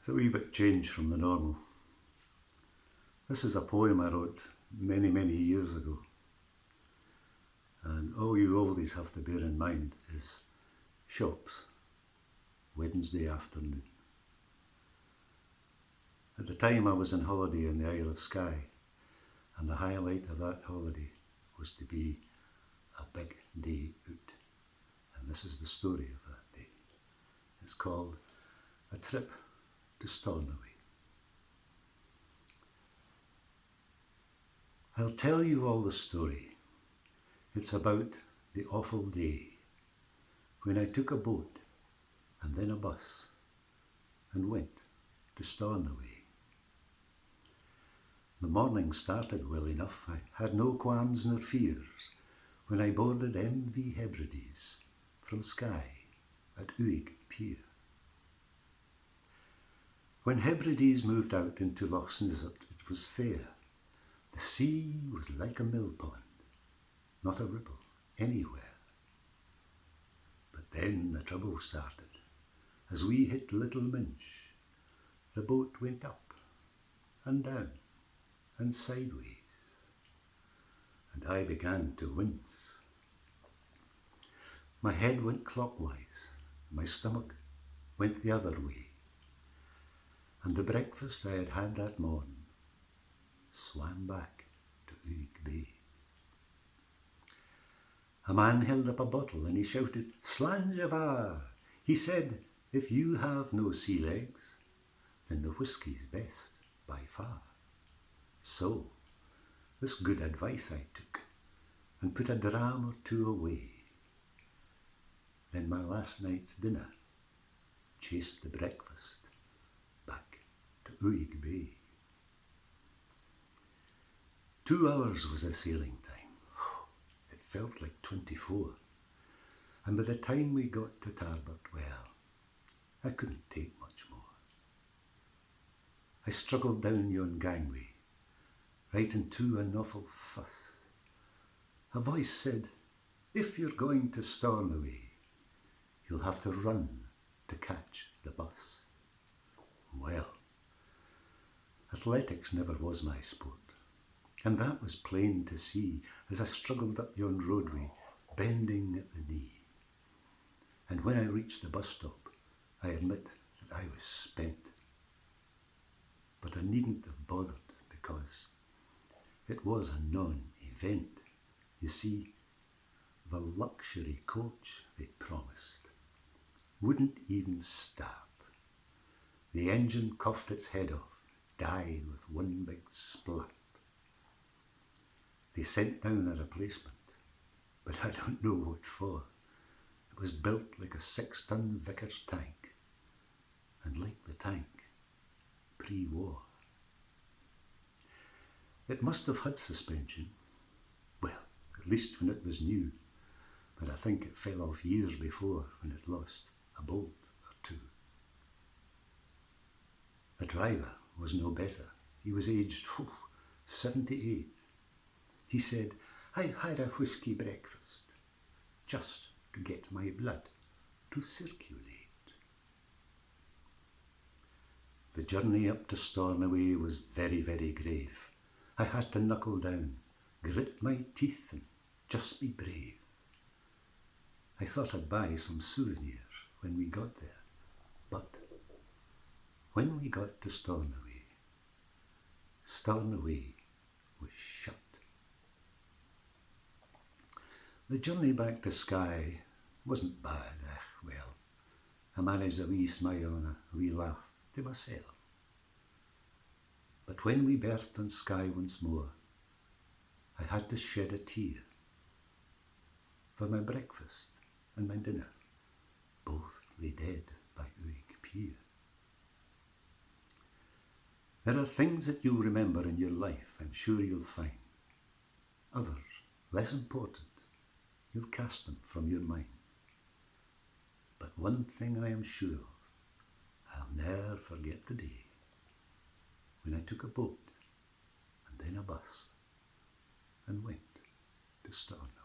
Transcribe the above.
It's a wee bit changed from the normal. This is a poem I wrote many, many years ago. And all you always have to bear in mind is shops, Wednesday afternoon. At the time I was on holiday in the Isle of Skye, and the highlight of that holiday was to be a big day out. And this is the story of that day. It's called A Trip to Stornoway. I'll tell you all the story. It's about the awful day when I took a boat and then a bus and went to Stornoway. The morning started well enough. I had no qualms nor fears when I boarded MV Hebrides from Skye at Uig Pier. When Hebrides moved out into Loch Snizzert, it was fair. The sea was like a mill pond, not a ripple anywhere. But then the trouble started. As we hit Little Minch, the boat went up and down and sideways, and I began to wince. My head went clockwise, my stomach went the other way, and the breakfast I had that morn swam back to Uig Bay. A man held up a bottle and he shouted, "Slanjavar!" He said, "If you have no sea legs, then the whisky's best by far." So, this good advice I took and put a dram or two away. Then my last night's dinner chased the breakfast back to Uig Bay. 2 hours was the sailing time. It felt like 24. And by the time we got to Tarbert, well, I couldn't take much more. I struggled down yon gangway, right into an awful fuss. A voice said, "If you're going to Stornoway, you'll have to run to catch the bus." Well, athletics never was my sport, and that was plain to see as I struggled up yon roadway, bending at the knee. And when I reached the bus stop, I admit that I was spent. But I needn't have bothered, because it was a non-event. You see, the luxury coach they promised wouldn't even start. The engine coughed its head off, died with one big splat. They sent down a replacement, but I don't know what for. It was built like a 6-ton Vickers tank, and like the tank, pre-war. It must have had suspension, well, at least when it was new, but I think it fell off years before when it lost a bolt or two. The driver was no better. He was aged 78. He said, "I had a whisky breakfast just to get my blood to circulate." The journey up to Stornoway was very, very grave. I had to knuckle down, grit my teeth and just be brave. I thought I'd buy some souvenirs when we got there, but when we got to Stornoway, Stornoway was shut. The journey back to Skye wasn't bad. Well, I managed a wee smile and a wee laugh to myself. But when we berthed on Skye once more, I had to shed a tear. For my breakfast and my dinner both lay dead by Uig Pier. There are things that you'll remember in your life, I'm sure you'll find. Others, less important, you'll cast them from your mind. But one thing I am sure of, I'll ne'er forget the day when I took a boat and then a bus and went to Stornoway.